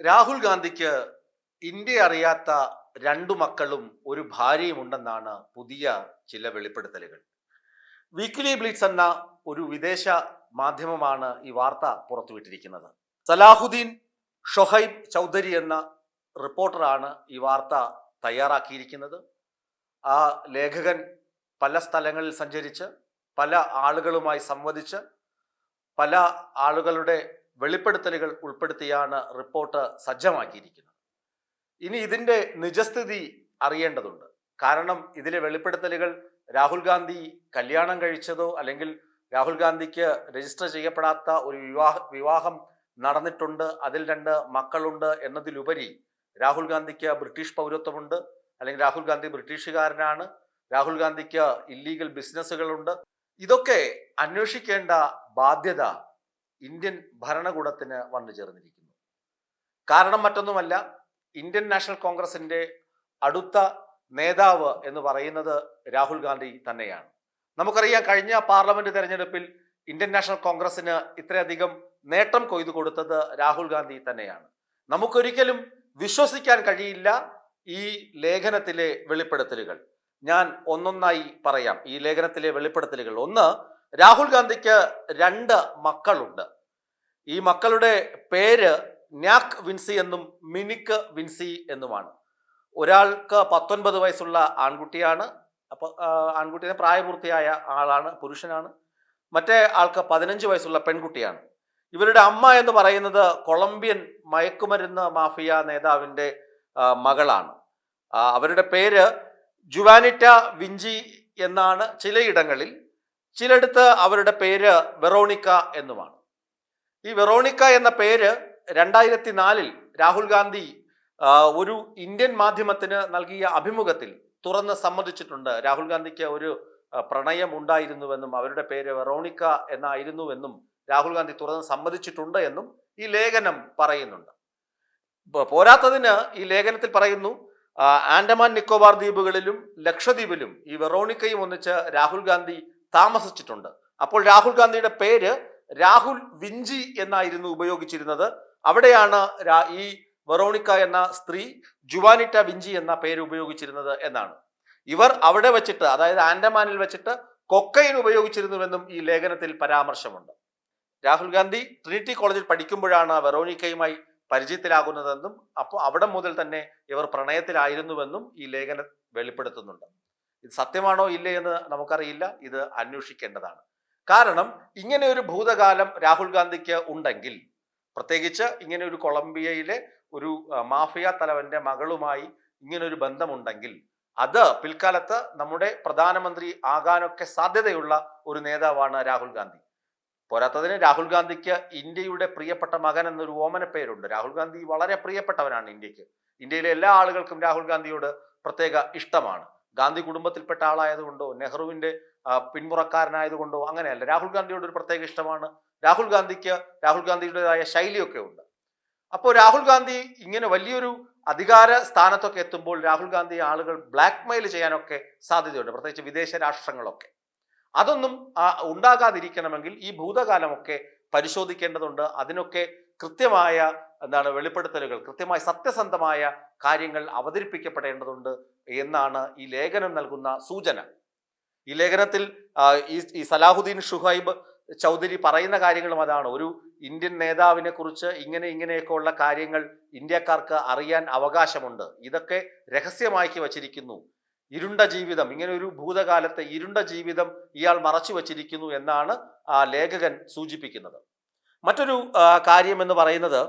രാഹുൽ ഗാന്ധിക്ക് ഇന്ത്യ അറിയാത്ത രണ്ടു മക്കളും ഒരു ഭാര്യയും ഉണ്ടെന്നാണ് പുതിയ ചില വെളിപ്പെടുത്തലുകൾ. വീക്ക്ലി ബ്ലിറ്റ്സ് എന്ന ഒരു വിദേശ മാധ്യമമാണ് ഈ വാർത്ത പുറത്തുവിട്ടിരിക്കുന്നത്. സലാഹുദ്ദീൻ ഷൊഹൈബ് ചൗധരി എന്ന റിപ്പോർട്ടറാണ് ഈ വാർത്ത തയ്യാറാക്കിയിരിക്കുന്നത്. ആ ലേഖകൻ പല സ്ഥലങ്ങളിൽ സഞ്ചരിച്ച് പല ആളുകളുമായി സംവദിച്ച് പല ആളുകളുടെ വെളിപ്പെടുത്തലുകൾ ഉൾപ്പെടുത്തിയാണ് റിപ്പോർട്ട് സജ്ജമാക്കിയിരിക്കുന്നത്. ഇനി ഇതിൻ്റെ നിജസ്ഥിതി അറിയേണ്ടതുണ്ട്. കാരണം ഇതിലെ വെളിപ്പെടുത്തലുകൾ രാഹുൽ ഗാന്ധി കല്യാണം കഴിച്ചതോ അല്ലെങ്കിൽ രാഹുൽ ഗാന്ധിക്ക് രജിസ്റ്റർ ചെയ്യപ്പെടാത്ത ഒരു വിവാഹം നടന്നിട്ടുണ്ട്, അതിൽ 2 മക്കളുണ്ട് എന്നതിലുപരി രാഹുൽ ഗാന്ധിക്ക് ബ്രിട്ടീഷ് പൗരത്വമുണ്ട്, അല്ലെങ്കിൽ രാഹുൽ ഗാന്ധി ബ്രിട്ടീഷുകാരനാണ്, രാഹുൽ ഗാന്ധിക്ക് ഇല്ലീഗൽ ബിസിനസ്സുകളുണ്ട്. ഇതൊക്കെ അന്വേഷിക്കേണ്ട ബാധ്യത ഇന്ത്യൻ ഭരണകൂടത്തിന് വന്നു ചേർന്നിരിക്കുന്നു. കാരണം മറ്റൊന്നുമല്ല, ഇന്ത്യൻ നാഷണൽ കോൺഗ്രസിന്റെ അടുത്ത നേതാവ് എന്ന് പറയുന്നത് രാഹുൽ ഗാന്ധി തന്നെയാണ്. നമുക്കറിയാം, കഴിഞ്ഞ പാർലമെന്റ് തെരഞ്ഞെടുപ്പിൽ ഇന്ത്യൻ നാഷണൽ കോൺഗ്രസിന് ഇത്രയധികം നേട്ടം കൊയ്തു കൊടുത്തത് രാഹുൽ ഗാന്ധി തന്നെയാണ്. നമുക്കൊരിക്കലും വിശ്വസിക്കാൻ കഴിയില്ല ഈ ലേഖനത്തിലെ വെളിപ്പെടുത്തലുകൾ. ഞാൻ ഒന്നൊന്നായി പറയാം ഈ ലേഖനത്തിലെ വെളിപ്പെടുത്തലുകൾ. ഒന്ന്, രാഹുൽ ഗാന്ധിക്ക് 2 മക്കളുണ്ട്. ഈ മക്കളുടെ പേര് ന്യാക് വിൻസി എന്നും മിനിക് വിൻസി എന്നുമാണ്. ഒരാൾക്ക് 19 വയസ്സുള്ള ആൺകുട്ടിയാണ്. അപ്പോൾ ആൺകുട്ടിയെ പ്രായപൂർത്തിയായ ആളാണ്, പുരുഷനാണ്. മറ്റേ ആൾക്ക് 15 വയസ്സുള്ള പെൺകുട്ടിയാണ്. ഇവരുടെ അമ്മ എന്ന് പറയുന്നത് കൊളംബിയൻ മയക്കുമരുന്ന് മാഫിയ നേതാവിൻ്റെ മകളാണ്. അവരുടെ പേര് ജുവാനിറ്റ വിഞ്ചി എന്നാണ് ചിലയിടങ്ങളിൽ, ചിലയിടത്ത് അവരുടെ പേര് വെറോണിക്ക എന്നുമാണ്. ഈ വെറോണിക്ക എന്ന പേര് 2004 രാഹുൽ ഗാന്ധി ഒരു ഇന്ത്യൻ മാധ്യമത്തിന് നൽകിയ അഭിമുഖത്തിൽ തുറന്ന് സമ്മതിച്ചിട്ടുണ്ട്. രാഹുൽ ഗാന്ധിക്ക് ഒരു പ്രണയം ഉണ്ടായിരുന്നുവെന്നും അവരുടെ പേര് വെറോണിക്ക എന്നായിരുന്നുവെന്നും രാഹുൽ ഗാന്ധി തുറന്ന് സമ്മതിച്ചിട്ടുണ്ട് എന്നും ഈ ലേഖനം പറയുന്നുണ്ട്. പോരാത്തതിന് ഈ ലേഖനത്തിൽ പറയുന്നു, ആൻഡമാൻ നിക്കോബാർ ദ്വീപുകളിലും ലക്ഷദ്വീപിലും ഈ വെറോണിക്കയും ഒന്നിച്ച് രാഹുൽ ഗാന്ധി താമസിച്ചിട്ടുണ്ട്. അപ്പോൾ രാഹുൽ ഗാന്ധിയുടെ പേര് രാഹുൽ വിഞ്ചി എന്നായിരുന്നു ഉപയോഗിച്ചിരുന്നത്. അവിടെയാണ് ഈ വെറോണിക്ക എന്ന സ്ത്രീ ജുവാനിറ്റ വിഞ്ചി എന്ന പേര് ഉപയോഗിച്ചിരുന്നത് എന്നാണ്. ഇവർ അവിടെ വെച്ചിട്ട്, അതായത് ആൻഡമാനിൽ വെച്ചിട്ട് കൊക്കൈൻ ഉപയോഗിച്ചിരുന്നുവെന്നും ഈ ലേഖനത്തിൽ പരാമർശമുണ്ട്. രാഹുൽ ഗാന്ധി ട്രിനിറ്റി കോളേജിൽ പഠിക്കുമ്പോഴാണ് വെറോണിക്കയുമായി പരിചയത്തിലാകുന്നതെന്നും അപ്പോൾ അവിടെ മുതൽ തന്നെ ഇവർ പ്രണയത്തിലായിരുന്നുവെന്നും ഈ ലേഖനം വെളിപ്പെടുത്തുന്നുണ്ട്. ഇത് സത്യമാണോ ഇല്ലേ എന്ന് നമുക്കറിയില്ല, ഇത് അന്വേഷിക്കേണ്ടതാണ്. കാരണം ഇങ്ങനെ ഒരു ഭൂതകാലം രാഹുൽ ഗാന്ധിക്ക് ഉണ്ടെങ്കിൽ, പ്രത്യേകിച്ച് ഇങ്ങനെ ഒരു കൊളംബിയയിലെ ഒരു മാഫിയ തലവന്റെ മകളുമായി ഇങ്ങനൊരു ബന്ധമുണ്ടെങ്കിൽ അത് പിൽക്കാലത്ത് നമ്മുടെ പ്രധാനമന്ത്രി ആകാനൊക്കെ സാധ്യതയുള്ള ഒരു നേതാവാണ് രാഹുൽ ഗാന്ധി. പോരാത്തതിന് രാഹുൽ ഗാന്ധിക്ക് ഇന്ത്യയുടെ പ്രിയപ്പെട്ട മകൻ എന്നൊരു ഓമന പേരുണ്ട്. രാഹുൽ ഗാന്ധി വളരെ പ്രിയപ്പെട്ടവനാണ് ഇന്ത്യക്ക്. ഇന്ത്യയിലെ എല്ലാ ആളുകൾക്കും രാഹുൽ ഗാന്ധിയോട് പ്രത്യേക ഇഷ്ടമാണ്. ഗാന്ധി കുടുംബത്തിൽപ്പെട്ട ആളായതുകൊണ്ടോ നെഹ്റുവിന്റെ പിന്മുറക്കാരനായതുകൊണ്ടോ അങ്ങനെയല്ല, രാഹുൽ ഗാന്ധിയോട് ഒരു പ്രത്യേക ഇഷ്ടമാണ്. രാഹുൽ ഗാന്ധിയുടേതായ ശൈലിയൊക്കെ ഉണ്ട്. അപ്പോൾ രാഹുൽ ഗാന്ധി ഇങ്ങനെ വലിയൊരു അധികാര സ്ഥാനത്തൊക്കെ എത്തുമ്പോൾ രാഹുൽ ഗാന്ധി ആളുകൾ ബ്ലാക്ക്മെയിൽ ചെയ്യാനൊക്കെ സാധ്യതയുണ്ട്, പ്രത്യേകിച്ച് വിദേശ രാഷ്ട്രങ്ങളൊക്കെ. അതൊന്നും ഉണ്ടാകാതിരിക്കണമെങ്കിൽ ഈ ഭൂതകാലമൊക്കെ പരിശോധിക്കേണ്ടതുണ്ട്. അതിനൊക്കെ കൃത്യമായ വെളിപ്പെടുത്തലുകൾ, കൃത്യമായ സത്യസന്ധമായ കാര്യങ്ങൾ അവതരിപ്പിക്കപ്പെടേണ്ടതുണ്ട് എന്നാണ് ഈ ലേഖനം നൽകുന്ന സൂചന. ഈ ലേഖനത്തിൽ ഈ സലാഹുദ്ദീൻ ഷുഹൈബ് ചൗധരി പറയുന്ന കാര്യങ്ങളും അതാണ്. ഒരു ഇന്ത്യൻ നേതാവിനെ കുറിച്ച് ഇങ്ങനെയൊക്കെ ഉള്ള കാര്യങ്ങൾ ഇന്ത്യക്കാർക്ക് അറിയാൻ അവകാശമുണ്ട്. ഇതൊക്കെ രഹസ്യമാക്കി വച്ചിരിക്കുന്നു. ഇരുണ്ട ജീവിതം, ഇങ്ങനെ ഒരു ഭൂതകാലത്തെ ഇരുണ്ട ജീവിതം ഇയാൾ മറച്ചു വച്ചിരിക്കുന്നു എന്നാണ് ആ ലേഖകൻ സൂചിപ്പിക്കുന്നത്. മറ്റൊരു കാര്യം എന്ന് പറയുന്നത്,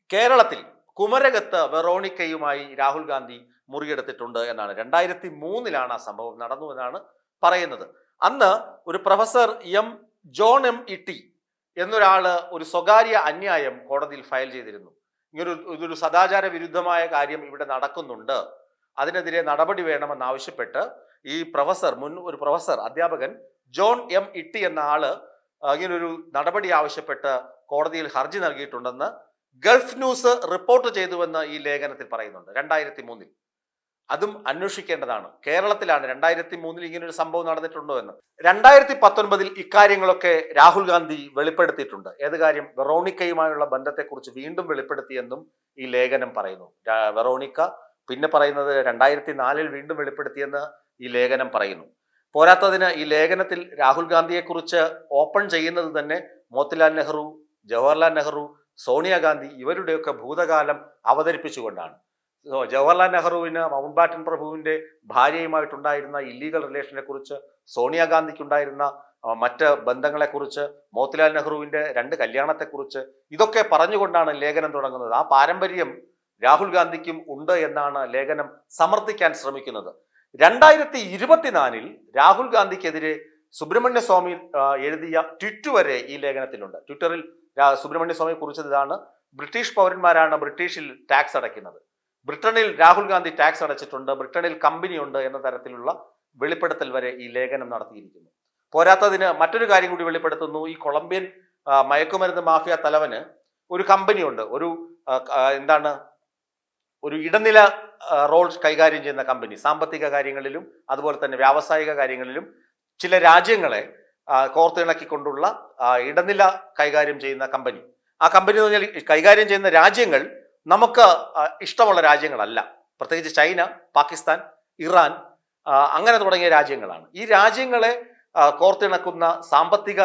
കേരളത്തിൽ കുമരകത്ത് വെറോണിക്കയുമായി രാഹുൽ ഗാന്ധി മുറിയെടുത്തിട്ടുണ്ട് എന്നാണ്. 2003 ആ സംഭവം നടന്നു എന്നാണ് പറയുന്നത്. അന്ന് ഒരു പ്രൊഫസർ ജോൺ എം ഇട്ടി എന്നൊരാള് ഒരു സ്വകാര്യ അന്യായം കോടതിയിൽ ഫയൽ ചെയ്തിരുന്നു. ഇതൊരു സദാചാര വിരുദ്ധമായ കാര്യം ഇവിടെ നടക്കുന്നുണ്ട്, അതിനെതിരെ നടപടി വേണമെന്നാവശ്യപ്പെട്ട് ഈ ഒരു പ്രൊഫസർ അധ്യാപകൻ ജോൺ എം ഇട്ടി എന്ന ആള് ഇങ്ങനൊരു നടപടി ആവശ്യപ്പെട്ട് കോടതിയിൽ ഹർജി നൽകിയിട്ടുണ്ടെന്ന് ഗൾഫ് ന്യൂസ് റിപ്പോർട്ട് ചെയ്തുവെന്ന് ഈ ലേഖനത്തിൽ പറയുന്നുണ്ട്. 2003 അതും അന്വേഷിക്കേണ്ടതാണ്. കേരളത്തിലാണ് 2003 ഇങ്ങനെ ഒരു സംഭവം നടന്നിട്ടുണ്ടോ എന്ന്. 2019 ഇക്കാര്യങ്ങളൊക്കെ രാഹുൽ ഗാന്ധി വെളിപ്പെടുത്തിയിട്ടുണ്ട്. ഏത് കാര്യം? വെറോണിക്കയുമായുള്ള ബന്ധത്തെക്കുറിച്ച് വീണ്ടും വെളിപ്പെടുത്തിയെന്നും ഈ ലേഖനം പറയുന്നു. വെറോണിക്ക പിന്നെ പറയുന്നത് 2004 വീണ്ടും വെളിപ്പെടുത്തിയെന്ന് ഈ ലേഖനം പറയുന്നു. പോരാത്തതിന് ഈ ലേഖനത്തിൽ രാഹുൽ ഗാന്ധിയെക്കുറിച്ച് ഓപ്പൺ ചെയ്യുന്നത് തന്നെ മോത്തിലാൽ നെഹ്റു, ജവഹർലാൽ നെഹ്റു, സോണിയാഗാന്ധി ഇവരുടെയൊക്കെ ഭൂതകാലം അവതരിപ്പിച്ചുകൊണ്ടാണ്. ജവഹർലാൽ നെഹ്റുവിന് മൗണ്ട് ബാറ്റൻ പ്രഭുവിന്റെ ഭാര്യയുമായിട്ടുണ്ടായിരുന്ന ഇല്ലീഗൽ റിലേഷനെ കുറിച്ച്, സോണിയാഗാന്ധിക്കുണ്ടായിരുന്ന മറ്റ് ബന്ധങ്ങളെക്കുറിച്ച്, മോത്തിലാൽ നെഹ്റുവിന്റെ 2 കല്യാണത്തെക്കുറിച്ച് ഇതൊക്കെ പറഞ്ഞുകൊണ്ടാണ് ലേഖനം തുടങ്ങുന്നത്. ആ പാരമ്പര്യം രാഹുൽ ഗാന്ധിക്കും ഉണ്ട് എന്നാണ് ലേഖനം സമർത്ഥിക്കാൻ ശ്രമിക്കുന്നത്. 2024 രാഹുൽ ഗാന്ധിക്കെതിരെ സുബ്രഹ്മണ്യ സ്വാമി എഴുതിയ ട്വിറ്റ് വരെ ഈ ലേഖനത്തിലുണ്ട്. ട്വിറ്ററിൽ സുബ്രഹ്മണ്യ സ്വാമി കുറിച്ചത് ഇതാണ്: ബ്രിട്ടീഷ് പൗരന്മാരാണ് ബ്രിട്ടീഷിൽ ടാക്സ് അടയ്ക്കുന്നത്, ബ്രിട്ടനിൽ രാഹുൽ ഗാന്ധി ടാക്സ് അടച്ചിട്ടുണ്ട്, ബ്രിട്ടനിൽ കമ്പനിയുണ്ട് എന്ന തരത്തിലുള്ള വെളിപ്പെടുത്തൽ വരെ ഈ ലേഖനം നടത്തിയിരിക്കുന്നു. പോരാത്തതിന് മറ്റൊരു കാര്യം കൂടി വെളിപ്പെടുത്തുന്നു. ഈ കൊളംബിയൻ മയക്കുമരുന്ന് മാഫിയ തലവന് ഒരു കമ്പനിയുണ്ട്, ഒരു ഇടനില റോൾ കൈകാര്യം ചെയ്യുന്ന കമ്പനി. സാമ്പത്തിക കാര്യങ്ങളിലും അതുപോലെ തന്നെ വ്യാവസായിക കാര്യങ്ങളിലും ചില രാജ്യങ്ങളെ കോർത്തിണക്കിക്കൊണ്ടുള്ള ഇടനില കൈകാര്യം ചെയ്യുന്ന കമ്പനി. ആ കമ്പനി എന്ന് പറഞ്ഞാൽ കൈകാര്യം ചെയ്യുന്ന രാജ്യങ്ങൾ നമുക്ക് ഇഷ്ടമുള്ള രാജ്യങ്ങളല്ല. പ്രത്യേകിച്ച് ചൈന, പാകിസ്ഥാൻ, ഇറാൻ അങ്ങനെ തുടങ്ങിയ രാജ്യങ്ങളാണ്. ഈ രാജ്യങ്ങളെ കോർത്തിണക്കുന്ന സാമ്പത്തിക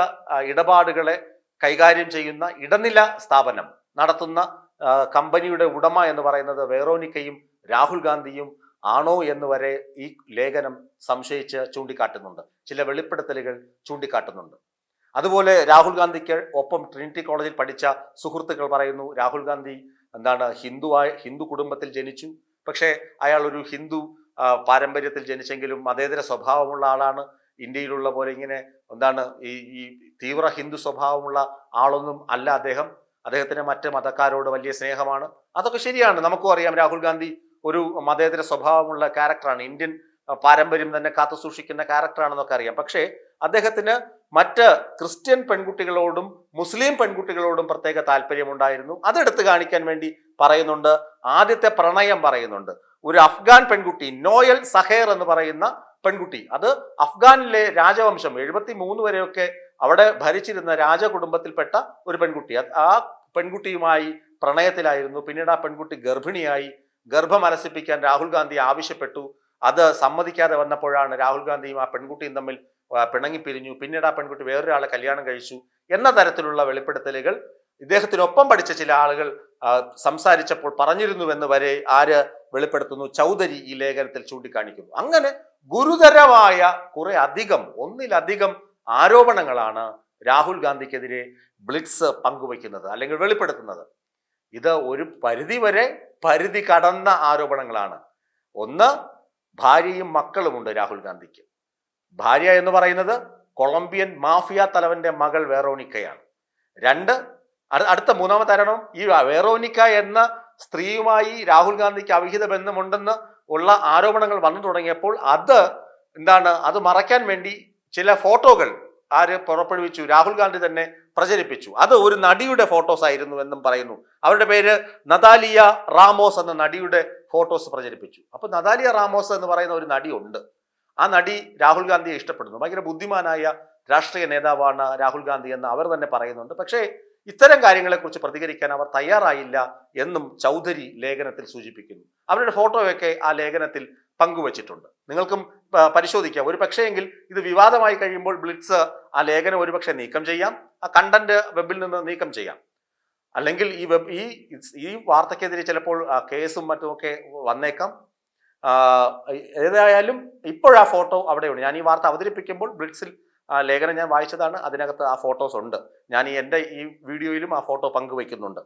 ഇടപാടുകളെ കൈകാര്യം ചെയ്യുന്ന ഇടനില സ്ഥാപനം നടത്തുന്ന കമ്പനിയുടെ ഉടമ എന്ന് പറയുന്നത് വെറോണിക്കയും രാഹുൽ ഗാന്ധിയും ആണോ എന്ന് വരെ ഈ ലേഖനം സംശയിച്ച് ചൂണ്ടിക്കാട്ടുന്നുണ്ട്. ചില വെളിപ്പെടുത്തലുകൾ ചൂണ്ടിക്കാട്ടുന്നുണ്ട്. അതുപോലെ രാഹുൽ ഗാന്ധിക്ക് ഒപ്പം ട്രിനിറ്റി കോളേജിൽ പഠിച്ച സുഹൃത്തുക്കൾ പറയുന്നു, രാഹുൽ ഗാന്ധി ഹിന്ദു കുടുംബത്തിൽ ജനിച്ചു, പക്ഷേ അയാൾ ഒരു ഹിന്ദു പാരമ്പര്യത്തിൽ ജനിച്ചെങ്കിലും മതേതര സ്വഭാവമുള്ള ആളാണ്. ഇന്ത്യയിലുള്ള പോലെ ഇങ്ങനെ ഈ തീവ്ര ഹിന്ദു സ്വഭാവമുള്ള ആളൊന്നും അല്ല അദ്ദേഹം. അദ്ദേഹത്തിന് മറ്റ് മതക്കാരോട് വലിയ സ്നേഹമാണ്. അതൊക്കെ ശരിയാണ്. നമുക്കും അറിയാം രാഹുൽ ഗാന്ധി ഒരു മതേതര സ്വഭാവമുള്ള ക്യാരക്ടറാണ്, ഇന്ത്യൻ പാരമ്പര്യം തന്നെ കാത്തു സൂക്ഷിക്കുന്ന ക്യാരക്ടറാണെന്നൊക്കെ അറിയാം. പക്ഷേ അദ്ദേഹത്തിന് മറ്റ് ക്രിസ്ത്യൻ പെൺകുട്ടികളോടും മുസ്ലിം പെൺകുട്ടികളോടും പ്രത്യേക താല്പര്യമുണ്ടായിരുന്നു. അതെടുത്ത് കാണിക്കാൻ വേണ്ടി പറയുന്നുണ്ട്. ആദ്യത്തെ പ്രണയം പറയുന്നുണ്ട്. ഒരു അഫ്ഗാൻ പെൺകുട്ടി, നോയൽ സഹേർ എന്ന് പറയുന്ന പെൺകുട്ടി, അത് അഫ്ഗാനിലെ രാജവംശം 73 വരെയൊക്കെ അവിടെ ഭരിച്ചിരുന്ന രാജകുടുംബത്തിൽപ്പെട്ട ഒരു പെൺകുട്ടി. ആ പെൺകുട്ടിയുമായി പ്രണയത്തിലായിരുന്നു. പിന്നീട് ആ പെൺകുട്ടി ഗർഭിണിയായി. ഗർഭം അലസിപ്പിക്കാൻ രാഹുൽ ഗാന്ധി ആവശ്യപ്പെട്ടു. അത് സമ്മതിക്കാതെ വന്നപ്പോഴാണ് രാഹുൽ ഗാന്ധിയും ആ പെൺകുട്ടിയും തമ്മിൽ പിണങ്ങിപ്പിരിഞ്ഞു. പിന്നീട് ആ പെൺകുട്ടി വേറൊരാളെ കല്യാണം കഴിച്ചു എന്ന തരത്തിലുള്ള വെളിപ്പെടുത്തലുകൾ ഇദ്ദേഹത്തിനൊപ്പം പഠിച്ച ചില ആളുകൾ സംസാരിച്ചപ്പോൾ പറഞ്ഞിരുന്നുവെന്ന് വരെ ആര് വെളിപ്പെടുത്തുന്നു? ചൗധരി ഈ ലേഖനത്തിൽ ചൂണ്ടിക്കാണിക്കുന്നു. അങ്ങനെ ഗുരുതരമായ ഒന്നിലധികം ആരോപണങ്ങളാണ് രാഹുൽ ഗാന്ധിക്കെതിരെ ബ്ലിറ്റ്സ് പങ്കുവയ്ക്കുന്നത് അല്ലെങ്കിൽ വെളിപ്പെടുത്തുന്നത്. ഇത് ഒരു പരിധി കടന്ന ആരോപണങ്ങളാണ്. ഒന്ന്, ഭാര്യയും മക്കളുമുണ്ട് രാഹുൽ ഗാന്ധിക്ക്. ഭാര്യ എന്ന് പറയുന്നത് കൊളംബിയൻ മാഫിയ തലവന്റെ മകൾ വെറോണിക്കയാണ്. അടുത്ത മൂന്നാമത്തെ ആരോപണം, ഈ വെറോണിക്ക എന്ന സ്ത്രീയുമായി രാഹുൽ ഗാന്ധിക്ക് അവിഹിത ബന്ധമുണ്ടെന്ന് ഉള്ള ആരോപണങ്ങൾ വന്നു തുടങ്ങിയപ്പോൾ അത് മറയ്ക്കാൻ വേണ്ടി ചില ഫോട്ടോകൾ പുറപ്പെടുവിച്ചു, രാഹുൽ ഗാന്ധി തന്നെ പ്രചരിപ്പിച്ചു. അത് ഒരു നടിയുടെ ഫോട്ടോസ് ആയിരുന്നു എന്നും പറയുന്നു. അവരുടെ പേര് നതാലിയ റാമോസ് എന്ന നടിയുടെ ഫോട്ടോസ് പ്രചരിപ്പിച്ചു. അപ്പൊ നതാലിയ റാമോസ് എന്ന് പറയുന്ന ഒരു നടിയുണ്ട്. ആ നടി രാഹുൽ ഗാന്ധിയെ ഇഷ്ടപ്പെടുന്നു. ഭയങ്കര ബുദ്ധിമാനായ രാഷ്ട്രീയ നേതാവാണ് രാഹുൽ ഗാന്ധി എന്ന് അവർ തന്നെ പറയുന്നുണ്ട്. പക്ഷേ ഇത്തരം കാര്യങ്ങളെക്കുറിച്ച് പ്രതികരിക്കാൻ അവർ തയ്യാറായില്ല എന്നും ചൗധരി ലേഖനത്തിൽ സൂചിപ്പിക്കുന്നു. അവരുടെ ഫോട്ടോയൊക്കെ ആ ലേഖനത്തിൽ പങ്കുവച്ചിട്ടുണ്ട്. നിങ്ങൾക്കും പരിശോധിക്കാം. ഒരു പക്ഷേയെങ്കിൽ ഇത് വിവാദമായി കഴിയുമ്പോൾ ബ്ലിറ്റ്സ് ആ ലേഖനം ഒരുപക്ഷെ നീക്കം ചെയ്യാം, ആ കണ്ടന്റ് വെബിൽ നിന്ന് നീക്കം ചെയ്യാം. അല്ലെങ്കിൽ ഈ വാർത്തക്കെതിരെ ചിലപ്പോൾ കേസും മറ്റുമൊക്കെ വന്നേക്കാം. ഏതായാലും ഇപ്പോഴാ ഫോട്ടോ അവിടെയുണ്ട്. ഞാൻ ഈ വാർത്ത അവതരിപ്പിക്കുമ്പോൾ ബ്ലിറ്റ്സിൽ ലേഖനം ഞാൻ വായിച്ചതാണ്. അതിനകത്ത് ആ ഫോട്ടോസ് ഉണ്ട്. ഞാൻ എൻ്റെ ഈ വീഡിയോയിലും ആ ഫോട്ടോ പങ്കുവയ്ക്കുന്നുണ്ട്.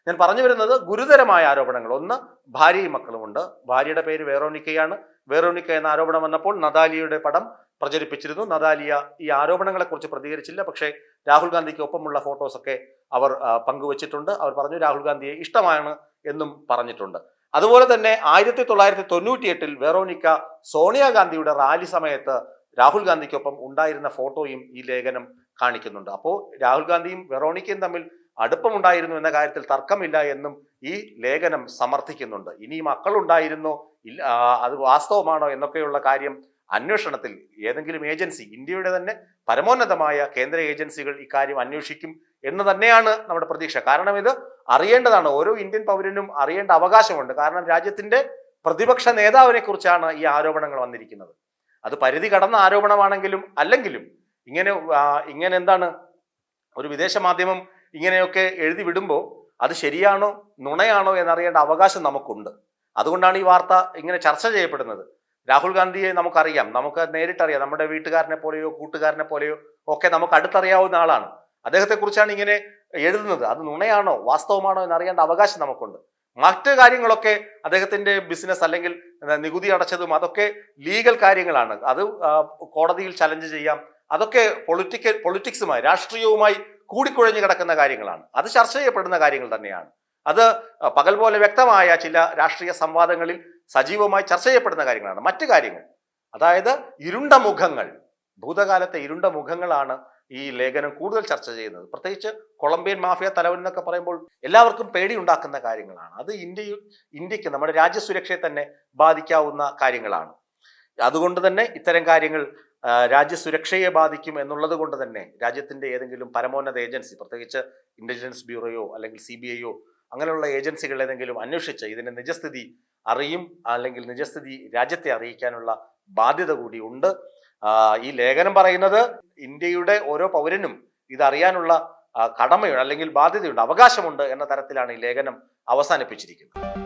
ഞാൻ പറഞ്ഞു വരുന്നത് ഗുരുതരമായ ആരോപണങ്ങൾ. ഒന്ന്, ഭാര്യയും മക്കളുമുണ്ട്. ഭാര്യയുടെ പേര് വെറോണിക്കയാണ്. വെറോണിക്ക എന്ന ആരോപണം വന്നപ്പോൾ നതാലിയയുടെ പടം പ്രചരിപ്പിച്ചിരുന്നു. നതാലിയ ഈ ആരോപണങ്ങളെക്കുറിച്ച് പ്രതികരിച്ചില്ല. പക്ഷേ രാഹുൽ ഗാന്ധിക്ക് ഒപ്പമുള്ള ഫോട്ടോസ് ഒക്കെ അവർ പങ്കുവച്ചിട്ടുണ്ട്. അവർ പറഞ്ഞു രാഹുൽ ഗാന്ധിയെ ഇഷ്ടമാണ് എന്നും പറഞ്ഞിട്ടുണ്ട്. അതുപോലെ തന്നെ 1998 വെറോണിക്ക സോണിയാഗാന്ധിയുടെ റാലി സമയത്ത് രാഹുൽ ഗാന്ധിക്കൊപ്പം ഉണ്ടായിരുന്ന ഫോട്ടോയും ഈ ലേഖനം കാണിക്കുന്നുണ്ട്. അപ്പോൾ രാഹുൽ ഗാന്ധിയും വെറോണിക്കയും തമ്മിൽ അടുപ്പമുണ്ടായിരുന്നു എന്ന കാര്യത്തിൽ തർക്കമില്ല എന്നും ഈ ലേഖനം സമർത്ഥിക്കുന്നുണ്ട്. ഇനി മക്കളുണ്ടായിരുന്നോ ഇല്ല, അത് വാസ്തവമാണോ എന്നൊക്കെയുള്ള കാര്യം അന്വേഷണത്തിൽ ഏതെങ്കിലും ഏജൻസി, ഇന്ത്യയുടെ തന്നെ പരമോന്നതമായ കേന്ദ്ര ഏജൻസികൾ ഇക്കാര്യം അന്വേഷിക്കും എന്ന് തന്നെയാണ് നമ്മുടെ പ്രതീക്ഷ. കാരണം ഇത് അറിയേണ്ടതാണ്, ഓരോ ഇന്ത്യൻ പൗരനും അറിയേണ്ട അവകാശമുണ്ട്. കാരണം രാജ്യത്തിന്റെ പ്രതിപക്ഷ നേതാവിനെ കുറിച്ചാണ് ഈ ആരോപണങ്ങൾ വന്നിരിക്കുന്നത്. അത് പരിധി കടന്ന ആരോപണമാണെങ്കിലും അല്ലെങ്കിലും ഇങ്ങനെ എന്താണ് ഒരു വിദേശ മാധ്യമം ഇങ്ങനെയൊക്കെ എഴുതി വിടുമ്പോൾ അത് ശരിയാണോ നുണയാണോ എന്നറിയേണ്ട അവകാശം നമുക്കുണ്ട്. അതുകൊണ്ടാണ് ഈ വാർത്ത ഇങ്ങനെ ചർച്ച ചെയ്യപ്പെടുന്നത്. രാഹുൽ ഗാന്ധിയെ നമുക്കറിയാം, നമുക്ക് നേരിട്ടറിയാം, നമ്മുടെ വീട്ടുകാരനെ പോലെയോ കൂട്ടുകാരനെ പോലെയോ ഒക്കെ നമുക്ക് അടുത്തറിയാവുന്ന ആളാണ്. അദ്ദേഹത്തെ കുറിച്ചാണ് ഇങ്ങനെ എഴുതുന്നത്. അത് നുണയാണോ വാസ്തവമാണോ എന്നറിയേണ്ട അവകാശം നമുക്കുണ്ട്. മറ്റ് കാര്യങ്ങളൊക്കെ അദ്ദേഹത്തിന്റെ ബിസിനസ് അല്ലെങ്കിൽ നികുതി അടച്ചതും അതൊക്കെ ലീഗൽ കാര്യങ്ങളാണ്. അത് കോടതിയിൽ ചലഞ്ച് ചെയ്യാം. അതൊക്കെ പൊളിറ്റിക്സുമായി രാഷ്ട്രീയവുമായി കൂടിക്കുഴഞ്ഞു കിടക്കുന്ന കാര്യങ്ങളാണ്. അത് ചർച്ച ചെയ്യപ്പെടുന്ന കാര്യങ്ങൾ തന്നെയാണ്. അത് പകൽ പോലെ വ്യക്തമായ ചില രാഷ്ട്രീയ സംവാദങ്ങളിൽ സജീവമായി ചർച്ച ചെയ്യപ്പെടുന്ന കാര്യങ്ങളാണ്. മറ്റു കാര്യങ്ങൾ, അതായത് ഇരുണ്ട മുഖങ്ങൾ, ഭൂതകാലത്തെ ഇരുണ്ട മുഖങ്ങളാണ് ഈ ലേഖനം കൂടുതൽ ചർച്ച ചെയ്യുന്നത്. പ്രത്യേകിച്ച് കൊളംബിയൻ മാഫിയ തലവൻ എന്നൊക്കെ പറയുമ്പോൾ എല്ലാവർക്കും പേടിയുണ്ടാക്കുന്ന കാര്യങ്ങളാണ്. അത് ഇന്ത്യക്ക് നമ്മുടെ രാജ്യസുരക്ഷയെ തന്നെ ബാധിക്കാവുന്ന കാര്യങ്ങളാണ്. അതുകൊണ്ട് തന്നെ ഇത്തരം കാര്യങ്ങൾ രാജ്യസുരക്ഷയെ ബാധിക്കും എന്നുള്ളത് കൊണ്ട് തന്നെ രാജ്യത്തിന്റെ ഏതെങ്കിലും പരമോന്നത ഏജൻസി, പ്രത്യേകിച്ച് ഇന്റലിജൻസ് ബ്യൂറോയോ അല്ലെങ്കിൽ CBIയോ അങ്ങനെയുള്ള ഏജൻസികൾ ഏതെങ്കിലും അന്വേഷിച്ച് ഇതിന്റെ നിജസ്ഥിതി അറിയും, അല്ലെങ്കിൽ നിജസ്ഥിതി രാജ്യത്തെ അറിയിക്കാനുള്ള ബാധ്യത കൂടി ഉണ്ട്. ഈ ലേഖനം പറയുന്നത് ഇന്ത്യയുടെ ഓരോ പൗരനും ഇതറിയാനുള്ള കടമയുണ്ട്, അല്ലെങ്കിൽ ബാധ്യതയുണ്ട്, അവകാശമുണ്ട് എന്ന തരത്തിലാണ് ഈ ലേഖനം അവസാനിപ്പിച്ചിരിക്കുന്നത്.